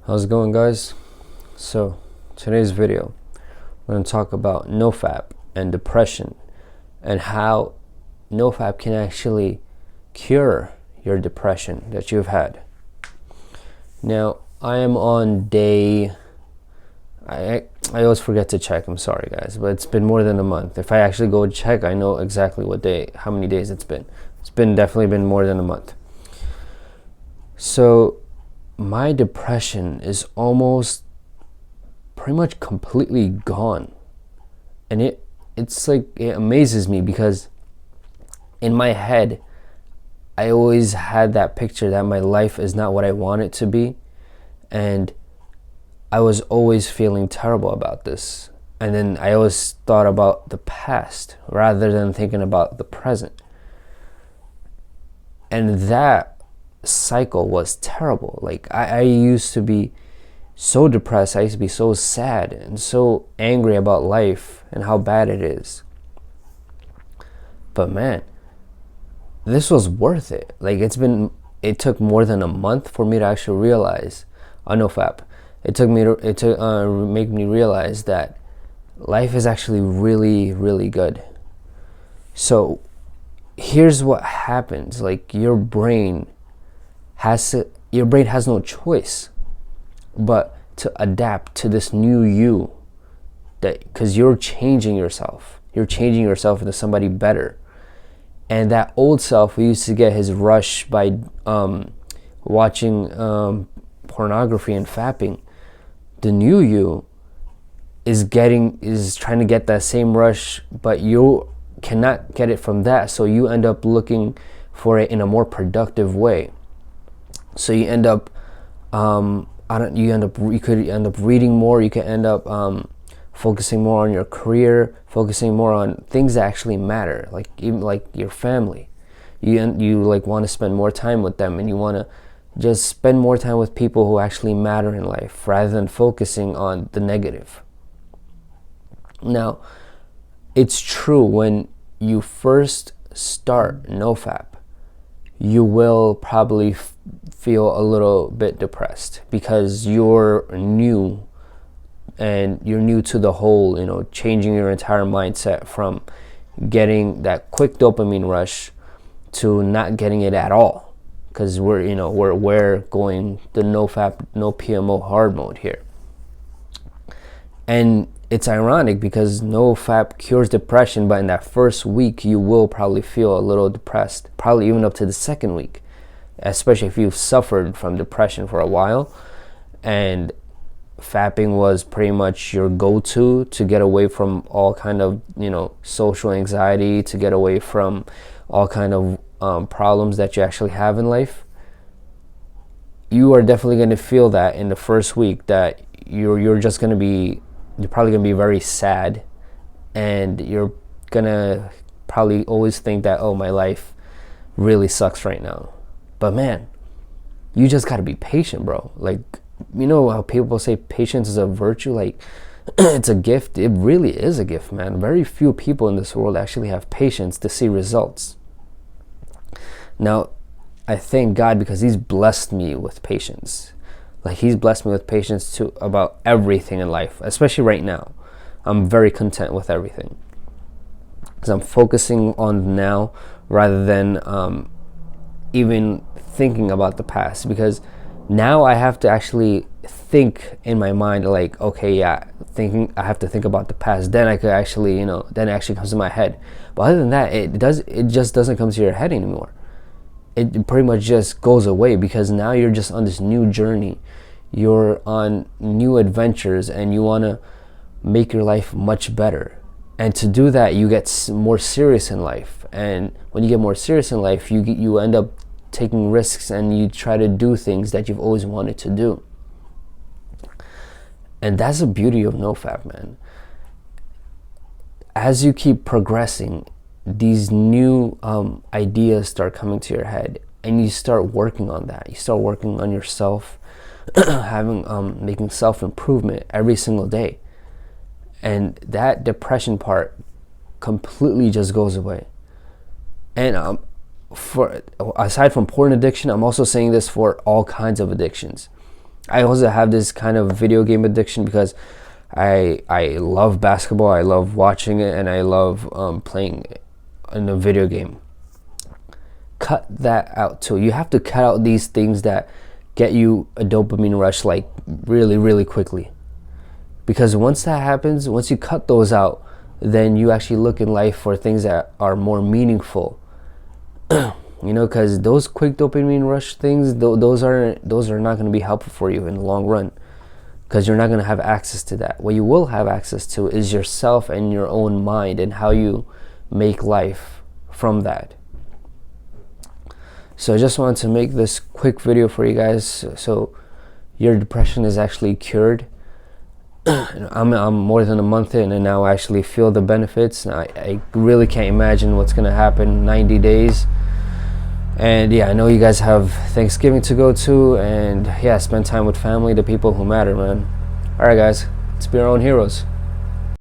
How's it going, guys? So today's video, we're going to talk about NoFap and depression and how NoFap can actually cure your depression that you've had. Now, I am on day, I always forget to check, I'm sorry guys, but it's been more than a month. If I actually go check, I know exactly what day, how many days it's been. It's been definitely been more than a month. So my depression is almost pretty much completely gone, and it's like, it amazes me because in my head I always had that picture that my life is not what I want it to be, and I was always feeling terrible about this. And then I always thought about the past rather than thinking about the present, and that cycle was terrible. Like I used to be so depressed, I used to be so sad and so angry about life and how bad it is. But man, this was worth it. Like it took more than a month for me to actually realize, NoFap. It took make me realize that life is actually really, really good. So here's what happens. Like your brain has no choice but to adapt to this new you, that because you're changing yourself into somebody better. And that old self who used to get his rush by watching pornography and fapping, the new you is trying to get that same rush, but you cannot get it from that, so you end up looking for it in a more productive way. So you end up you could end up reading more, you could end up focusing more on your career, focusing more on things that actually matter, like even like your family. You like want to spend more time with them, and you want to just spend more time with people who actually matter in life rather than focusing on the negative. Now, it's true, when you first start NoFap, you will probably feel a little bit depressed because you're new, and you're new to the whole, changing your entire mindset from getting that quick dopamine rush to not getting it at all, because we're going the NoFap, no PMO hard mode here. And it's ironic because NoFap cures depression, but in that first week you will probably feel a little depressed, probably even up to the second week, especially if you've suffered from depression for a while and fapping was pretty much your go-to to get away from all kind of social anxiety, to get away from all kind of problems that you actually have in life. You are definitely going to feel that in the first week, that you're probably going to be very sad, and you're going to probably always think that, oh, my life really sucks right now. But man, you just got to be patient, bro. Like, how people say patience is a virtue, like it's a gift. It really is a gift, man. Very few people in this world actually have patience to see results. Now, I thank God because he's blessed me with patience. Like, he's blessed me with patience to about everything in life, especially right now. I'm very content with everything because I'm focusing on now rather than even thinking about the past, because now I have to actually think in my mind, like, okay, yeah, I have to think about the past, then I could actually, then it actually comes to my head. But other than that, it just doesn't come to your head anymore. It pretty much just goes away, because now you're just on this new journey. You're on new adventures, and you want to make your life much better. And to do that, you get more serious in life. And when you get more serious in life, you end up taking risks, and you try to do things that you've always wanted to do. And that's the beauty of NoFap, man. As you keep progressing, these new ideas start coming to your head, and you start working on that. You start working on yourself, making self-improvement every single day. And that depression part completely just goes away. And aside from porn addiction, I'm also saying this for all kinds of addictions. I also have this kind of video game addiction because I love basketball, I love watching it, and I love playing in a video game. Cut that out too. You have to cut out these things that get you a dopamine rush like really, really quickly. Because once that happens, once you cut those out, then you actually look in life for things that are more meaningful. You know, because those quick dopamine rush things, those are not going to be helpful for you in the long run, because you're not going to have access to that. What you will have access to is yourself and your own mind and how you make life from that. So I just wanted to make this quick video for you guys, so your depression is actually cured. I'm more than a month in, and now I actually feel the benefits. I really can't imagine what's going to happen 90 days. And yeah, I know you guys have Thanksgiving to go to, and yeah, spend time with family, the people who matter, man. Alright guys, let's be our own heroes.